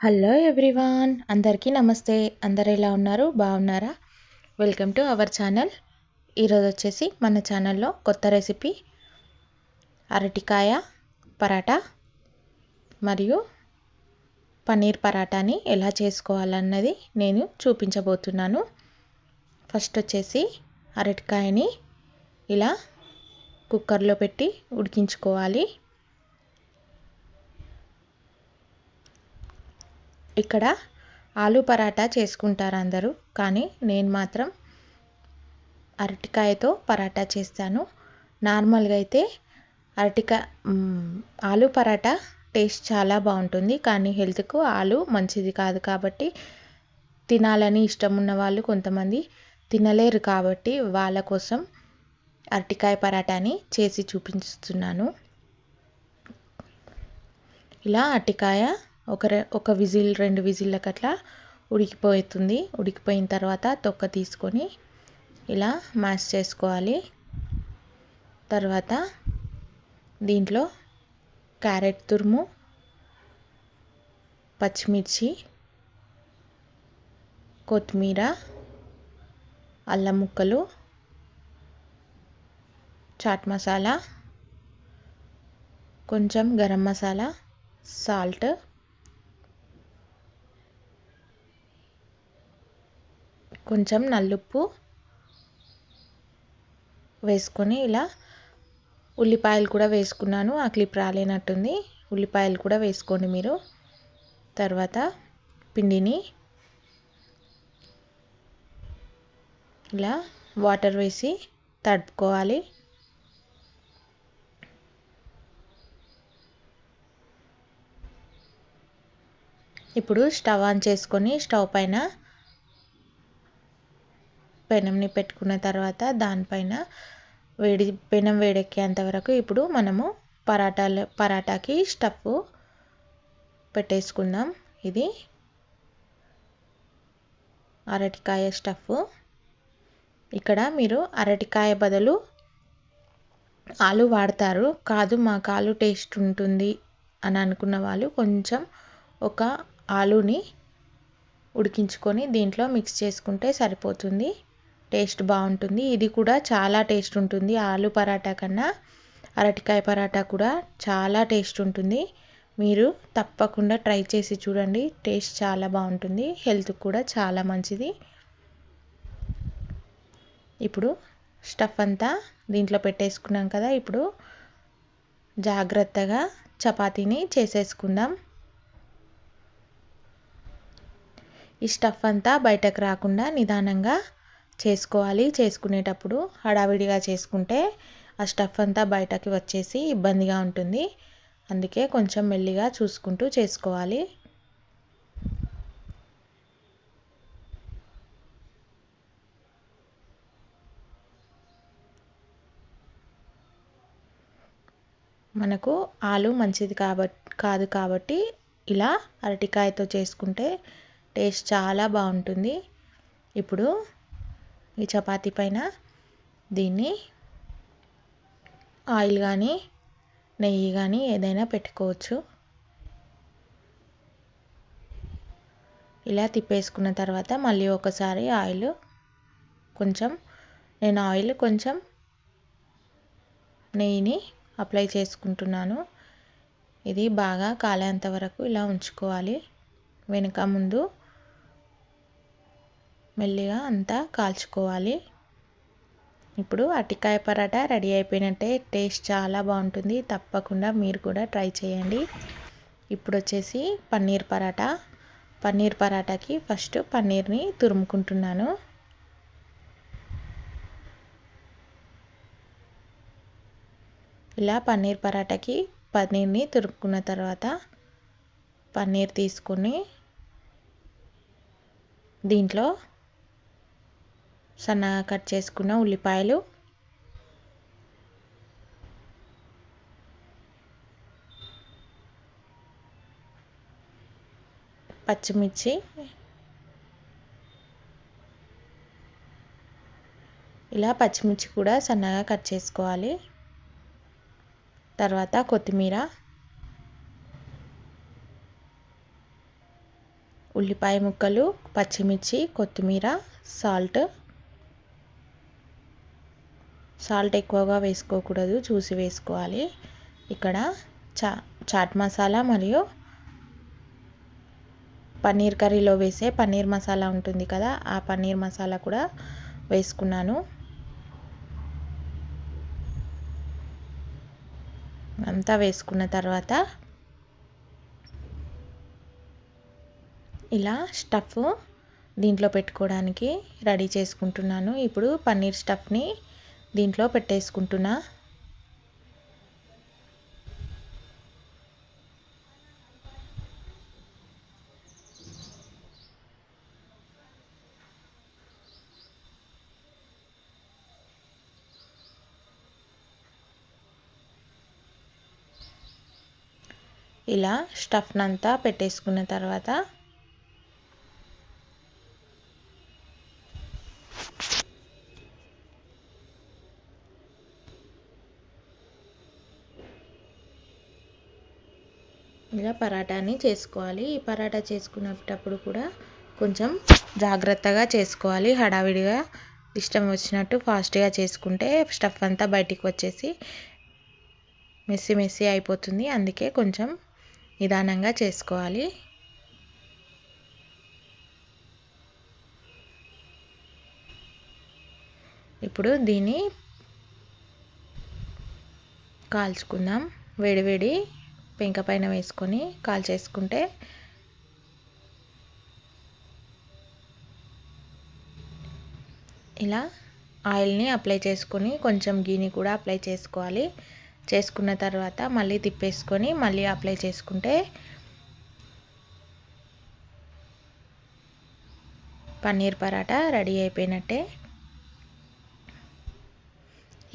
Hello everyone, అందరికీ నమస్తే. అందరు ఎలా ఉన్నారు? బాగున్నారా? Welcome to our channel. ఈరోజు వచ్చేసి మన ఛానల్లో కొత్త రెసిపీ అరటికాయ పరాటా మరియు పన్నీర్ పరాటాని ఎలా చేసుకోవాలన్నది నేను చూపించబోతున్నాను. ఫస్ట్ వచ్చేసి అరటికాయని ఇలా కుక్కర్లో పెట్టి ఉడికించుకోవాలి. ఇక్కడ ఆలు పరాటా చేసుకుంటారు అందరూ, కానీ నేను మాత్రం అరటికాయతో పరాటా చేస్తాను. నార్మల్గా అయితే ఆలు పరాటా టేస్ట్ చాలా బాగుంటుంది, కానీ హెల్త్కు ఆలు మంచిది కాదు. కాబట్టి తినాలని ఇష్టం ఉన్న వాళ్ళు కొంతమంది తినలేరు, కాబట్టి వాళ్ళ కోసం అరటికాయ పరాటాని చేసి చూపిస్తున్నాను. ఇలా అరటికాయ ఒక విజిల్ 2 విజిల్లకు అట్లా ఉడికిపోతుంది. ఉడికిపోయిన తర్వాత తొక్క తీసుకొని ఇలా మ్యాష్ చేసుకోవాలి. తర్వాత దీంట్లో క్యారెట్ తురుము, పచ్చిమిర్చి, కొత్తిమీర, అల్లం ముక్కలు, చాట్ మసాలా, కొంచెం గరం మసాలా, సాల్ట్, కొంచెం నల్లుప్పు వేసుకొని ఇలా ఉల్లిపాయలు కూడా వేసుకున్నాను. ఆ క్లిప్ రాలేనట్టుంది. ఉల్లిపాయలు కూడా వేసుకోండి మీరు. తర్వాత పిండిని ఇలా వాటర్ వేసి తడుపుకోవాలి. ఇప్పుడు స్టవ్ ఆన్ చేసుకొని స్టవ్ పైన పెనంని పెట్టుకున్న తర్వాత దానిపైన పెనం వేడెక్కేంత వరకు ఇప్పుడు మనము పరాటాకి స్టఫ్ పెట్టేసుకుందాం. ఇది అరటికాయ స్టఫ్. ఇక్కడ మీరు అరటికాయ బదులు ఆలు వాడతారు, కాదు మాకు ఆలు టేస్ట్ ఉంటుంది అని అనుకున్న వాళ్ళు కొంచెం ఒక ఆలుని ఉడికించుకొని దీంట్లో మిక్స్ చేసుకుంటే సరిపోతుంది. టేస్ట్ బాగుంటుంది. ఇది కూడా చాలా టేస్ట్ ఉంటుంది. ఆలు పరాటా కన్నా అరటికాయ పరాటా కూడా చాలా టేస్ట్ ఉంటుంది. మీరు తప్పకుండా ట్రై చేసి చూడండి. టేస్ట్ చాలా బాగుంటుంది. హెల్త్కి కూడా చాలా మంచిది. ఇప్పుడు స్టఫ్ అంతా దీంట్లో పెట్టేసుకున్నాం కదా. ఇప్పుడు జాగ్రత్తగా చపాతీని చేసేసుకుందాం. ఈ స్టఫ్ అంతా బయటకు రాకుండా నిదానంగా చేసుకోవాలి. చేసుకునేటప్పుడు హడావిడిగా చేసుకుంటే ఆ స్టఫ్ అంతా బయటకి వచ్చేసి ఇబ్బందిగా ఉంటుంది. అందుకే కొంచెం మెల్లిగా చూసుకుంటూ చేసుకోవాలి. మనకు ఆలు మంచిది కాదు కాబట్టి ఇలా అరటికాయతో చేసుకుంటే టేస్ట్ చాలా బాగుంటుంది. ఇప్పుడు ఈ చపాతీ పైన దీన్ని ఆయిల్ కానీ నెయ్యి కానీ ఏదైనా పెట్టుకోవచ్చు. ఇలా తిప్పేసుకున్న తర్వాత మళ్ళీ ఒకసారి నేను ఆయిల్ కొంచెం నెయ్యిని అప్లై చేసుకుంటున్నాను. ఇది బాగా కాలేంత వరకు ఇలా ఉంచుకోవాలి. వెనుక ముందు మెల్లిగా అంతా కాల్చుకోవాలి. ఇప్పుడు అరటికాయ పరాటా రెడీ అయిపోయినట్టే. టేస్ట్ చాలా బాగుంటుంది. తప్పకుండా మీరు కూడా ట్రై చేయండి. ఇప్పుడు వచ్చేసి పన్నీర్ పరాటాకి ఫస్ట్ పన్నీర్ని తురుముకుంటున్నాను. ఇలా పన్నీర్ పరాటాకి పన్నీర్ని తురుముకున్న తర్వాత పన్నీర్ తీసుకొని దీంట్లో సన్నగా కట్ చేసుకున్న ఉల్లిపాయలు, పచ్చిమిర్చి, ఇలా పచ్చిమిర్చి కూడా సన్నగా కట్ చేసుకోవాలి. తర్వాత కొత్తిమీర, ఉల్లిపాయ ముక్కలు, పచ్చిమిర్చి, కొత్తిమీర, సాల్ట్ ఎక్కువగా వేసుకోకూడదు, చూసి వేసుకోవాలి. ఇక్కడ చాట్ మసాలా మరియు పన్నీర్ కర్రీలో వేసే పన్నీర్ మసాలా ఉంటుంది కదా, ఆ పన్నీర్ మసాలా కూడా వేసుకున్నాను. అంతా వేసుకున్న తర్వాత ఇలా స్టఫ్ దీంట్లో పెట్టుకోవడానికి రెడీ చేసుకుంటున్నాను. ఇప్పుడు పన్నీర్ స్టఫ్ని దీంట్లో పెట్టేసుకుంటున్నా. ఇలా స్టఫ్నంతా పెట్టేసుకున్న తర్వాత ఇలా పరాటాని చేసుకోవాలి. ఈ పరాటా చేసుకునేటప్పుడు కూడా కొంచెం జాగ్రత్తగా చేసుకోవాలి. హడావిడిగా ఇష్టం వచ్చినట్టు ఫాస్ట్గా చేసుకుంటే స్టఫ్ అంతా బయటికి వచ్చేసి మెస్సీ అయిపోతుంది. అందుకే కొంచెం నిదానంగా చేసుకోవాలి. ఇప్పుడు దీన్ని కాల్చుకుందాం. వేడివేడి పెంక పైన వేసుకొని కాల్చేసుకుంటే ఇలా ఆయిల్ని అప్లై చేసుకొని కొంచెం గీని కూడా అప్లై చేసుకోవాలి. చేసుకున్న తర్వాత మళ్ళీ తిప్పేసుకొని మళ్ళీ అప్లై చేసుకుంటే పన్నీర్ పరాటా రెడీ అయిపోయినట్టే.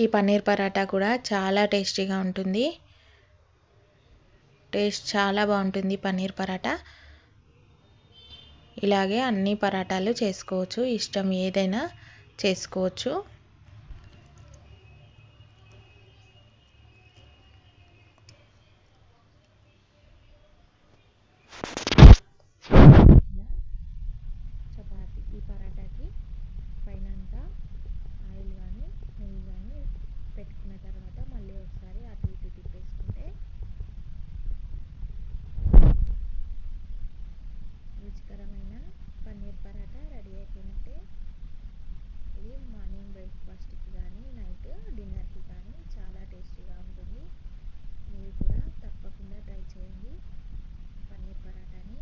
ఈ పన్నీర్ పరాటా కూడా చాలా టేస్టీగా ఉంటుంది. టేస్ట్ చాలా బాగుంటుంది పన్నీర్ పరాటా. ఇలాగే అన్ని పరాటాలు చేసుకోవచ్చు, ఇష్టం ఏదైనా చేసుకోవచ్చు. చపాతీ ఈ పరాటాకి పైన అంతా ఆయిల్ కానీ నెయ్యి కానీ పెట్టుకున్న తర్వాత మళ్ళీ ఒకసారి అటు ఇటు తిప్పేసుకుంటే రుచికరమైన పన్నీర్ పరాటా రెడీ అయిపోయినట్టే. ఇది మార్నింగ్ బ్రేక్ఫాస్ట్కి కానీ నైట్ డిన్నర్కి కానీ చాలా టేస్టీగా ఉంటుంది. మీరు కూడా తప్పకుండా ట్రై చేయండి పన్నీర్ పరాటాని.